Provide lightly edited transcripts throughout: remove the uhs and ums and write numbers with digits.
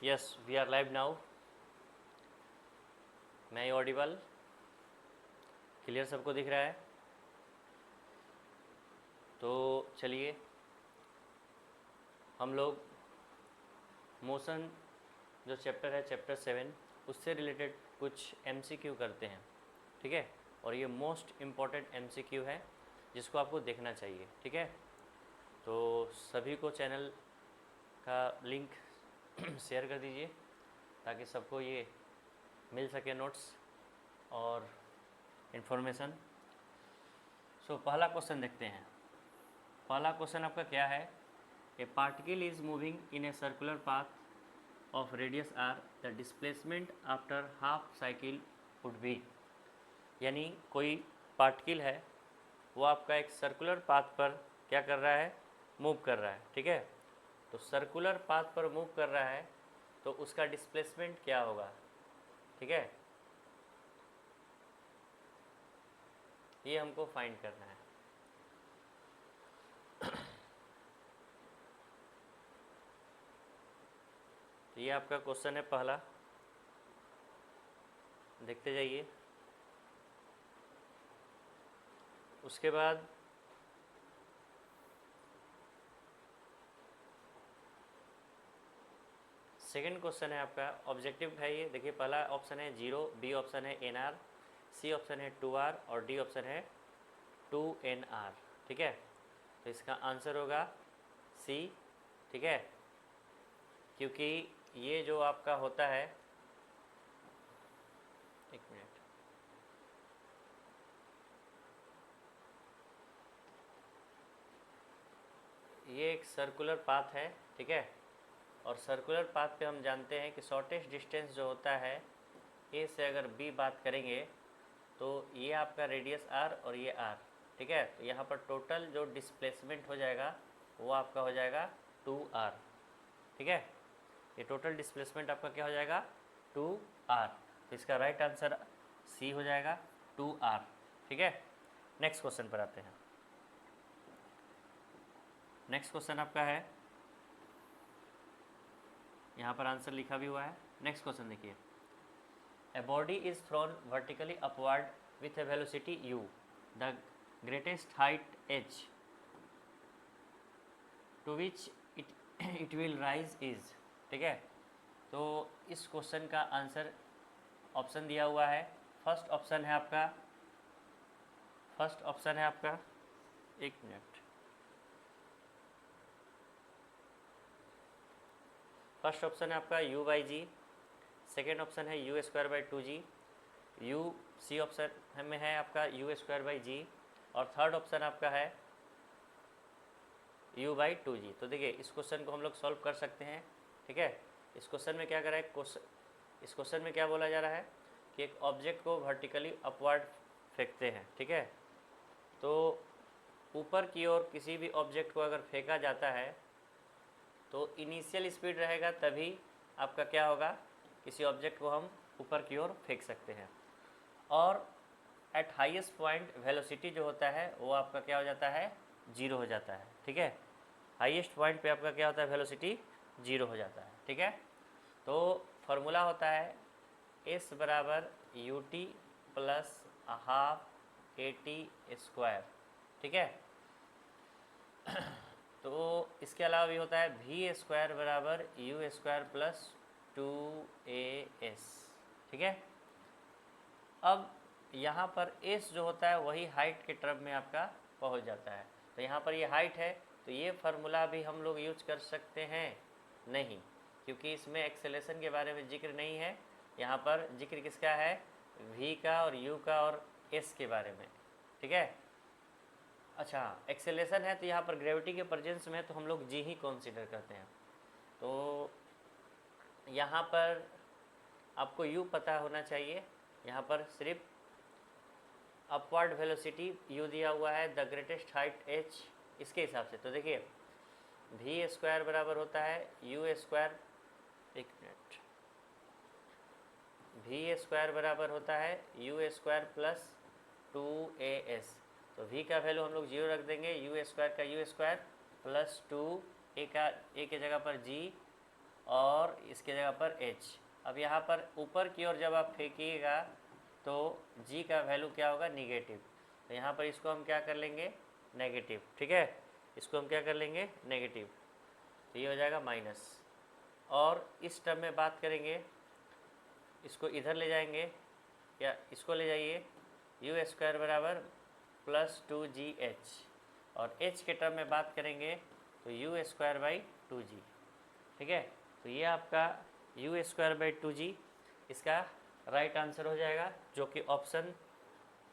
Yes we are live now. मैं audible clear सबको दिख रहा है? तो चलिए हम लोग मोशन जो चैप्टर है चैप्टर 7 उससे रिलेटेड कुछ एमसीक्यू करते हैं, ठीक है। और ये मोस्ट इम्पॉर्टेंट एमसीक्यू है जिसको आपको देखना चाहिए, ठीक है। तो सभी को चैनल का लिंक शेयर कर दीजिए ताकि सबको ये मिल सके नोट्स और इन्फॉर्मेशन। सो पहला क्वेश्चन देखते हैं। पहला क्वेश्चन आपका क्या है? A particle is moving in a circular path of radius R, the displacement after half cycle would be. यानी कोई पार्टिकल है वो आपका एक सर्कुलर पाथ पर क्या कर रहा है? मूव कर रहा है, ठीक है। तो सर्कुलर पाथ पर मूव कर रहा है तो उसका डिस्प्लेसमेंट क्या होगा, ठीक है। ये हमको फाइंड करना है। तो ये आपका क्वेश्चन है पहला, देखते जाइए। उसके बाद सेकंड क्वेश्चन है आपका, ऑब्जेक्टिव है ये। देखिए पहला ऑप्शन है 0, बी ऑप्शन है NR, सी ऑप्शन है 2R और डी ऑप्शन है 2NR, ठीक है। तो इसका आंसर होगा सी, ठीक है। क्योंकि ये जो आपका होता है, एक मिनट, ये एक सर्कुलर पाथ है, ठीक है। और सर्कुलर पाथ पे हम जानते हैं कि शॉर्टेस्ट डिस्टेंस जो होता है ए से अगर बी बात करेंगे तो ये आपका रेडियस आर और ये आर, ठीक है। तो यहाँ पर टोटल जो डिस्प्लेसमेंट हो जाएगा वो आपका हो जाएगा 2R, ठीक है। ये टोटल डिस्प्लेसमेंट आपका क्या हो जाएगा? 2R। तो इसका राइट आंसर सी हो जाएगा 2R, ठीक है। नेक्स्ट क्वेश्चन पर आते हैं। नेक्स्ट क्वेश्चन आपका है, यहाँ पर आंसर लिखा भी हुआ है। नेक्स्ट क्वेश्चन देखिए। A body is thrown vertically upward with a velocity u. The greatest height h to which it will rise is, ठीक है। तो इस क्वेश्चन का आंसर ऑप्शन दिया हुआ है। फर्स्ट ऑप्शन है आपका, एक मिनट, फर्स्ट ऑप्शन है आपका u/g, सेकेंड ऑप्शन है u²/2g, u सी ऑप्शन में है आपका u²/g और थर्ड ऑप्शन आपका है u/2g। तो देखिए इस क्वेश्चन को हम लोग सॉल्व कर सकते हैं, ठीक है। इस क्वेश्चन में क्या कर रहा है, इस क्वेश्चन में क्या बोला जा रहा है कि एक ऑब्जेक्ट को वर्टिकली अपवर्ड फेंकते हैं, ठीक है। तो ऊपर की ओर किसी भी ऑब्जेक्ट को अगर फेंका जाता है तो इनिशियल स्पीड रहेगा तभी आपका क्या होगा, किसी ऑब्जेक्ट को हम ऊपर की ओर फेंक सकते हैं। और एट हाईएस्ट पॉइंट वेलोसिटी जो होता है वो आपका क्या हो जाता है? 0 हो जाता है, ठीक है। हाईएस्ट पॉइंट पे आपका क्या होता है? वेलोसिटी 0 हो जाता है, ठीक है। तो फॉर्मूला होता है s बराबर ut प्लस हाफ AT², ठीक है। तो इसके अलावा भी होता है v² बराबर u² प्लस 2as, ठीक है। अब यहाँ पर s जो होता है वही हाइट के टर्म में आपका पहुँच जाता है। तो यहाँ पर ये हाइट है तो ये फार्मूला भी हम लोग यूज कर सकते हैं? नहीं, क्योंकि इसमें एक्सेलेरेशन के बारे में जिक्र नहीं है। यहाँ पर जिक्र किसका है? v का और u का और s के बारे में, ठीक है। अच्छा, एक्सेलेरेशन है तो यहाँ पर ग्रेविटी के प्रेजेंस में है तो हम लोग g ही कंसीडर करते हैं। तो यहाँ पर आपको u पता होना चाहिए। यहाँ पर सिर्फ अपवर्ड वेलोसिटी u दिया हुआ है, द ग्रेटेस्ट हाइट h, इसके हिसाब से। तो देखिए v² बराबर होता है u², एक मिनट, v² बराबर होता है u² प्लस 2as। तो v का वैल्यू हम लोग 0 रख देंगे, यू स्क्वायर का यू स्क्वायर प्लस 2 ए के जगह पर g और इसके जगह पर h। अब यहाँ पर ऊपर की ओर जब आप फेंकिएगा तो g का वैल्यू क्या होगा, निगेटिव। तो यहाँ पर इसको हम क्या कर लेंगे, नेगेटिव। ठीक है, इसको हम क्या कर लेंगे, नेगेटिव। तो ये हो जाएगा माइनस। और इस टर्म में बात करेंगे, इसको इधर ले जाएंगे या इसको ले जाइए, यू स्क्वायर बराबर प्लस 2gh। और h के टर्म में बात करेंगे तो यू स्क्वायर बाई 2g। ठीक है, तो ये आपका यू स्क्वायर बाई 2g इसका राइट आंसर हो जाएगा, जो कि ऑप्शन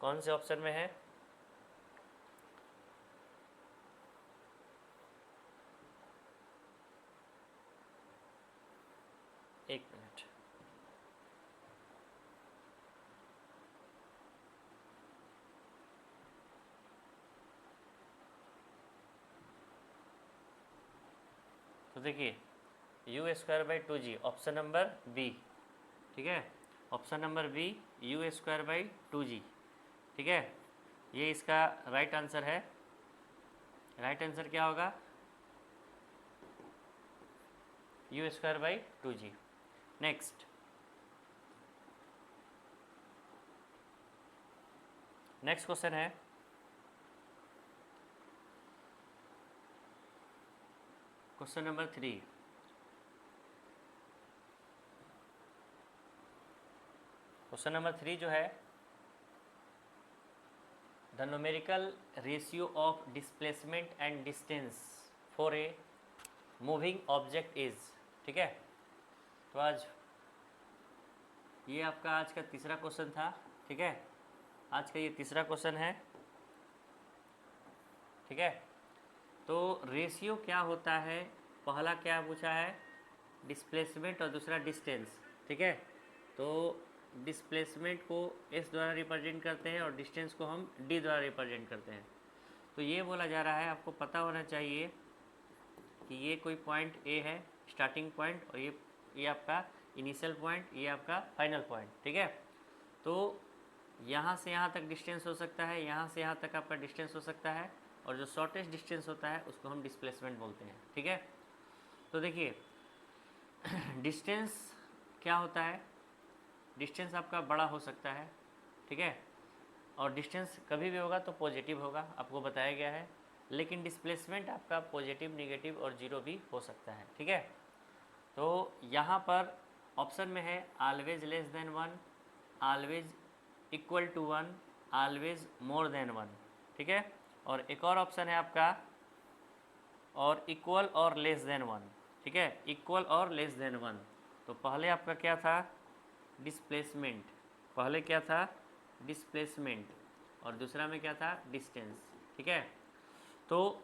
कौन से ऑप्शन में है, एक मिनट। तो देखिए u square by 2g option number B. ठीक है, option number B u square by 2g। ठीक है, ये इसका राइट आंसर है। राइट आंसर क्या होगा, u square by 2g। Next question है क्वेश्चन नंबर 3। क्वेश्चन नंबर 3 जो है, the numerical ratio of displacement and distance for a moving object is. ठीक है, तो आज ये आपका आज का तीसरा क्वेश्चन था। ठीक है, आज का ये तीसरा क्वेश्चन है। ठीक है, तो रेशियो क्या होता है, पहला क्या पूछा है, डिस्प्लेसमेंट और दूसरा डिस्टेंस। ठीक है, तो डिस्प्लेसमेंट को s द्वारा रिप्रेजेंट करते हैं और डिस्टेंस को हम d द्वारा रिप्रेजेंट करते हैं। तो ये बोला जा रहा है, आपको पता होना चाहिए कि ये कोई पॉइंट A है स्टार्टिंग पॉइंट, और ये आपका इनिशियल पॉइंट, ये आपका फाइनल पॉइंट। ठीक है, तो यहाँ से यहाँ तक डिस्टेंस हो सकता है, यहाँ से यहाँ तक आपका डिस्टेंस हो सकता है, और जो शॉर्टेस्ट डिस्टेंस होता है उसको हम डिस्प्लेसमेंट बोलते हैं। ठीक है, तो देखिए डिस्टेंस क्या होता है, डिस्टेंस आपका बड़ा हो सकता है। ठीक है, और डिस्टेंस कभी भी होगा तो पॉजिटिव होगा, आपको बताया गया है। लेकिन डिस्प्लेसमेंट आपका पॉजिटिव, नेगेटिव और जीरो भी हो सकता है। ठीक है, तो यहाँ पर ऑप्शन में है always less than 1, always equal to 1, always more than 1। ठीक है, और एक और ऑप्शन है आपका और इक्वल और लेस देन 1। ठीक है, इक्वल और लेस देन 1। तो पहले आपका क्या था, डिस्प्लेसमेंट। पहले क्या था, डिस्प्लेसमेंट, और दूसरा में क्या था, डिस्टेंस। ठीक है, तो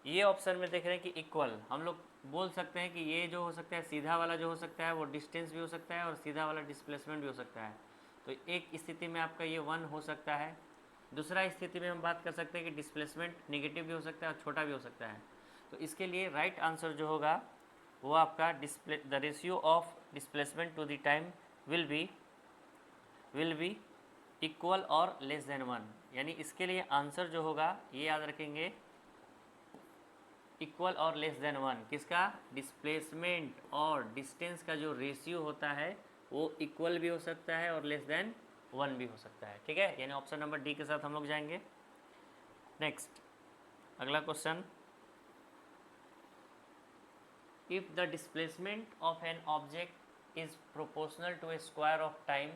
ये ऑप्शन में देख रहे हैं कि इक्वल, हम लोग बोल सकते हैं कि ये जो हो सकता है सीधा वाला जो हो सकता है वो डिस्टेंस भी हो सकता है और सीधा वाला डिस्प्लेसमेंट भी हो सकता है। तो एक स्थिति में आपका ये 1 हो सकता है। दूसरा स्थिति में हम बात कर सकते हैं कि डिस्प्लेसमेंट नेगेटिव भी हो सकता है और छोटा भी हो सकता है। तो इसके लिए राइट आंसर जो होगा वो आपका the ratio of displacement to the time will be equal और लेस देन 1। यानी इसके लिए आंसर जो होगा ये याद रखेंगे, इक्वल और लेस देन 1। किसका, डिस्प्लेसमेंट और डिस्टेंस का जो रेशियो होता है वो इक्वल भी हो सकता है और लेस देन 1 भी हो सकता है। ठीक है, यानी ऑप्शन नंबर डी के साथ हम लोग जाएंगे। नेक्स्ट अगला question, if the displacement of an object is proportional to a square of time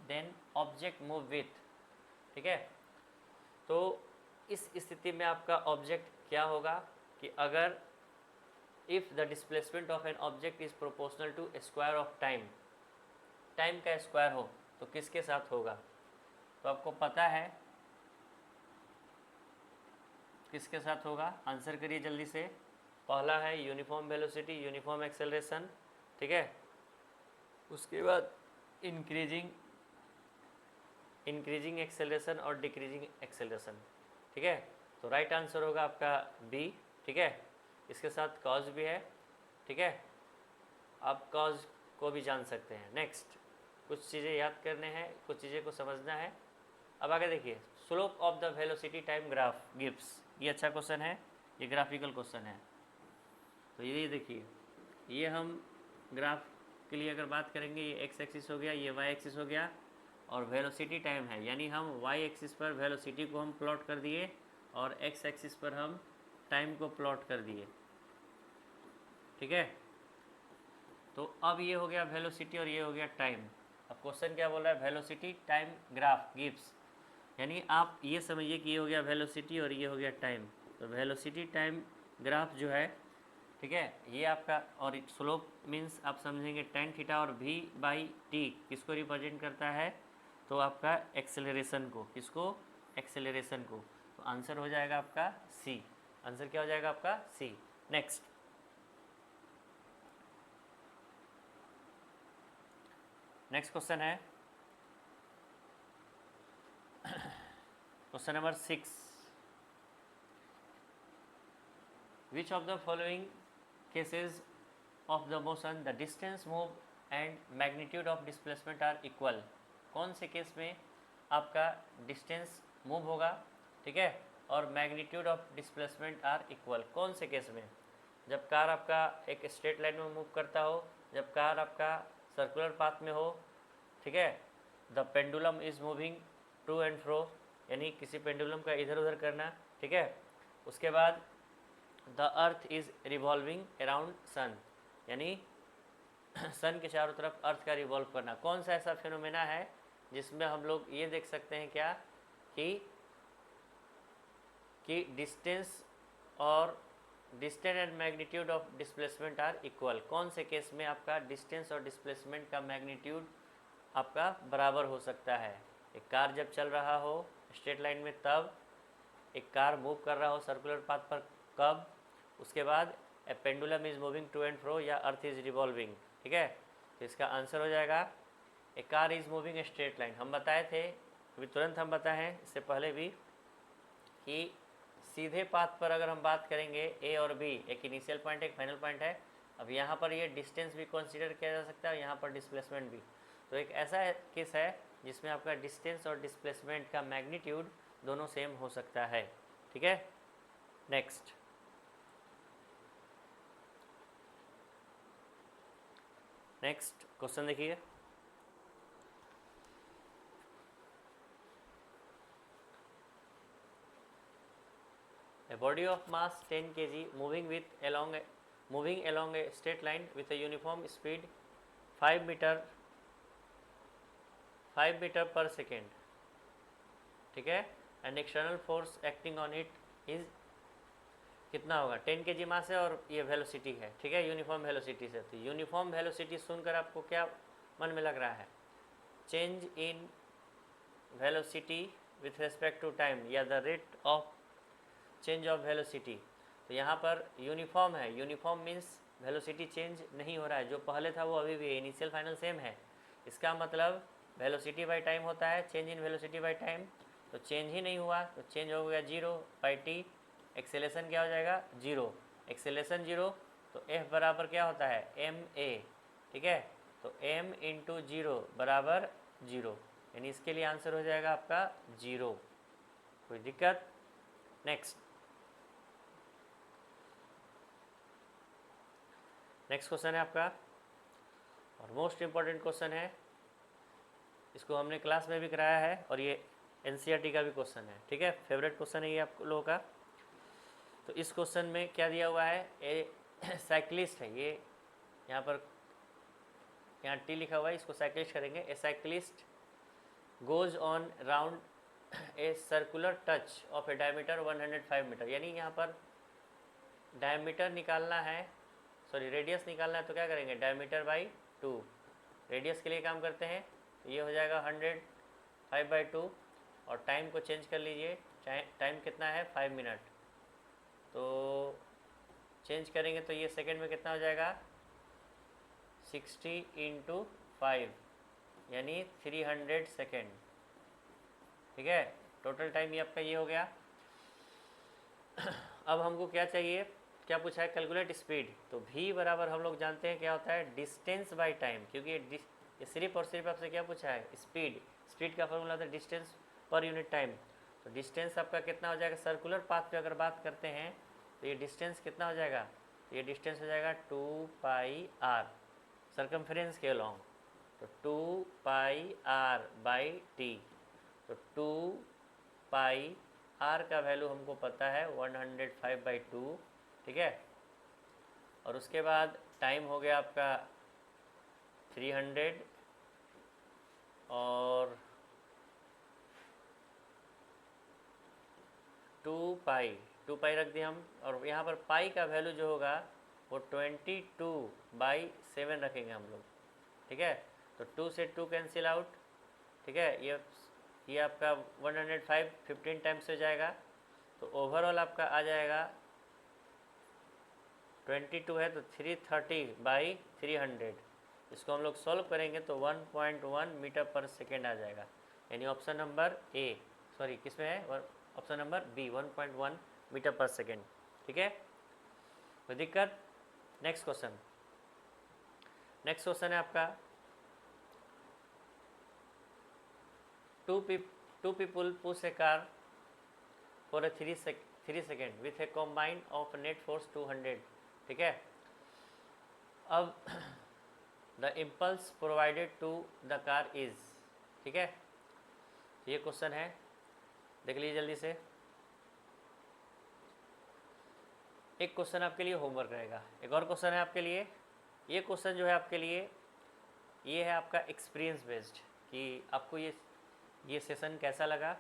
then object move with. ठीक है, तो इस स्थिति में आपका ऑब्जेक्ट क्या होगा कि अगर if the displacement of an object is proportional to square of time, time का स्क्वायर हो तो किसके साथ होगा। तो आपको पता है किसके साथ होगा, आंसर करिए जल्दी से। पहला है यूनिफॉर्म वेलोसिटी, यूनिफॉर्म एक्सेलरेशन। ठीक है, उसके बाद इंक्रीजिंग एक्सेलरेशन और डिक्रीजिंग एक्सेलरेशन। ठीक है, तो राइट आंसर होगा आपका बी। ठीक है, इसके साथ कॉज भी है। ठीक है, आप कॉज को भी जान सकते हैं। नेक्स्ट कुछ चीज़ें याद करने हैं, कुछ चीज़ें को समझना है। अब आगे देखिए, slope of the velocity time graph gives. ये अच्छा क्वेश्चन है, ये ग्राफिकल क्वेश्चन है। तो ये देखिए, ये हम ग्राफ के लिए अगर बात करेंगे, ये एक्स एक्सिस हो गया, ये वाई एक्सिस हो गया, और वेलोसिटी टाइम है, यानी हम वाई एक्सिस पर वेलोसिटी को हम प्लॉट कर दिए और एक्स एक्सिस पर हम टाइम को प्लॉट कर दिए। ठीक है, तो अब ये हो गया वेलोसिटी और ये हो गया टाइम। अब क्वेश्चन क्या बोल रहा है, वेलोसिटी टाइम ग्राफ गिव्स, यानी आप ये समझिए कि ये हो गया वेलोसिटी और ये हो गया टाइम। तो वेलोसिटी टाइम ग्राफ जो है, ठीक है, ये आपका, और स्लोप मीन्स आप समझेंगे टेन थीटा, और v बाई टी किसको रिप्रेजेंट करता है, तो आपका एक्सेलरेशन को, किसको, एक्सेलरेशन को। तो आंसर हो जाएगा आपका सी। आंसर क्या हो जाएगा आपका सी। नेक्स्ट क्वेश्चन है question number 6। Which of the following cases of the motion the distance move and magnitude of displacement are equal. कौन से केस में आपका डिस्टेंस मूव होगा, ठीक है, और magnitude of displacement are equal. कौन से केस में, जब कार आपका एक स्ट्रेट लाइन में मूव करता हो, जब कार आपका सर्कुलर पाथ में हो, ठीक है, the pendulum is moving to and fro, यानी किसी पेंडुलम का इधर उधर करना, ठीक है। उसके बाद the earth is revolving around sun, यानी सन के चारों तरफ अर्थ का रिवॉल्व करना। कौन सा ऐसा फिनोमेना है जिसमें हम लोग ये देख सकते हैं क्या, कि डिस्टेंस और distance and magnitude of displacement are equal. कौन से केस में आपका डिस्टेंस और डिस्प्लेसमेंट का मैग्नीट्यूड आपका बराबर हो सकता है। एक कार जब चल रहा हो स्ट्रेट लाइन में तब, एक कार मूव कर रहा हो सर्कुलर पाथ पर कब, उसके बाद a pendulum is moving to and fro या अर्थ इज रिवॉल्विंग, ठीक है। तो इसका आंसर हो जाएगा a car is moving straight line. हम बताए थे, अभी तुरंत हम बताए हैं इससे पहले भी, कि सीधे पाथ पर अगर हम बात करेंगे ए और बी, एक इनिशियल पॉइंट एक फाइनल पॉइंट है। अब यहाँ पर ये डिस्टेंस भी कंसीडर किया जा सकता है और यहाँ पर डिस्प्लेसमेंट भी। तो एक ऐसा केस है जिसमें आपका डिस्टेंस और डिस्प्लेसमेंट का मैग्नीट्यूड दोनों सेम हो सकता है, ठीक है। नेक्स्ट क्वेश्चन देखिए, a body of mass 10 kg moving along a straight line with a uniform speed 5 meter per second, ठीक है, and external force acting on it is कितना होगा, 10 kg मास है और ये वेलोसिटी है, ठीक है, यूनिफॉर्म वेलोसिटी से। तो यूनिफॉर्म वेलोसिटी सुनकर आपको क्या मन में लग रहा है, change in velocity with respect to time या the rate of change of velocity. तो यहाँ पर यूनिफॉर्म है, यूनिफॉर्म मीन्स वेलोसिटी चेंज नहीं हो रहा है, जो पहले था वो अभी भी है, इनिशियल फाइनल सेम है। इसका मतलब वेलोसिटी बाई टाइम होता है, change in velocity by time. तो चेंज ही नहीं हुआ तो चेंज हो गया 0 बाई टी। एक्सेलेरेशन क्या हो जाएगा 0, एक्सेलेरेशन 0, तो एफ बराबर क्या होता है एम ए, ठीक है। तो m इंटू 0 बराबर 0, यानी इसके लिए आंसर हो जाएगा आपका 0। कोई दिक्कत। नेक्स्ट क्वेश्चन है आपका, और मोस्ट इम्पॉर्टेंट क्वेश्चन है, इसको हमने क्लास में भी कराया है और ये एनसीईआरटी का भी क्वेश्चन है, ठीक है, फेवरेट क्वेश्चन है ये आप लोगों का। तो इस क्वेश्चन में क्या दिया हुआ है, ए साइक्लिस्ट है, ये यहाँ पर यहाँ टी लिखा हुआ है, इसको साइक्लिस्ट करेंगे। A cyclist goes on round a circular touch of a diameter 105 metre, यानी यहाँ पर डायमीटर निकालना है, सॉरी रेडियस निकालना है, तो क्या करेंगे डायमीटर बाई 2, रेडियस के लिए काम करते हैं। तो ये हो जाएगा 105/2 और टाइम को चेंज कर लीजिए, टाइम कितना है 5 मिनट, तो चेंज करेंगे तो ये सेकंड में कितना हो जाएगा 60 × 5 यानी 300 सेकेंड, ठीक है। टोटल टाइम ये आपका ये हो गया। अब हमको क्या चाहिए, क्या पूछा है, कैलकुलेट स्पीड। तो v बराबर हम लोग जानते हैं क्या होता है डिस्टेंस बाय टाइम, क्योंकि ये सिर्फ और सिर्फ आपसे क्या पूछा है स्पीड। स्पीड का फॉर्मूला होता है डिस्टेंस पर यूनिट टाइम। तो डिस्टेंस आपका कितना हो जाएगा, सर्कुलर पाथ पे अगर बात करते हैं तो ये डिस्टेंस कितना हो जाएगा, तो ये डिस्टेंस हो जाएगा 2πr सर्कमफ्रेंस के अलॉन्ग, तो 2πr/t। तो 2πr का वैल्यू हमको पता है 105/2, ठीक है। और उसके बाद टाइम हो गया आपका 300 और 2π रख दिया हम, और यहाँ पर पाई का वैल्यू जो होगा वो 22/7 रखेंगे हम लोग, ठीक है। तो 2 से 2 कैंसिल आउट, ठीक है। ये आपका 105 15 टाइम्स हो जाएगा, तो ओवरऑल आपका आ जाएगा 22 है तो 330/300। इसको हम लोग सॉल्व करेंगे तो 1.1 मीटर पर सेकेंड आ जाएगा, यानी ऑप्शन नंबर ए, सॉरी किसमें है, option number B 1.1 metre per second, ठीक है। कोई दिक्कत? नेक्स्ट क्वेश्चन है आपका, two people push a car for a 3 second with a combine of net force 200, ठीक है। अब the impulse provided to the car is, ठीक है। ये क्वेश्चन है, देख लीजिए जल्दी से। एक क्वेश्चन आपके लिए होमवर्क रहेगा, एक और क्वेश्चन है आपके लिए। ये क्वेश्चन जो है आपके लिए, ये है आपका एक्सपीरियंस बेस्ड, कि आपको ये सेशन कैसा लगा।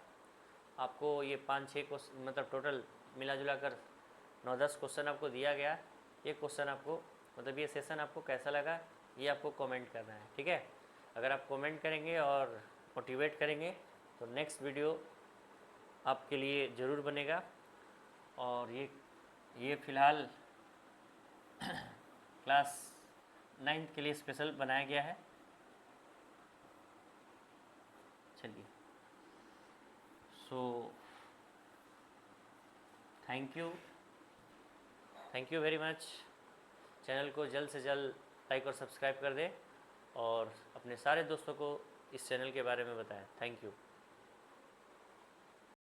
आपको ये 5-6 क्वेश्चन, मतलब टोटल मिला जुला कर 9-10 क्वेश्चन आपको दिया गया। ये क्वेश्चन आपको, मतलब ये सेशन आपको कैसा लगा, ये आपको कमेंट करना है, ठीक है। अगर आप कमेंट करेंगे और मोटिवेट करेंगे तो नेक्स्ट वीडियो आपके लिए ज़रूर बनेगा। और ये फ़िलहाल क्लास 9th के लिए स्पेशल बनाया गया है। चलिए, so thank you very much. Channel को जल्द से जल्द लाइक और सब्सक्राइब कर दें और अपने सारे दोस्तों को इस चैनल के बारे में बताएं। Thank you.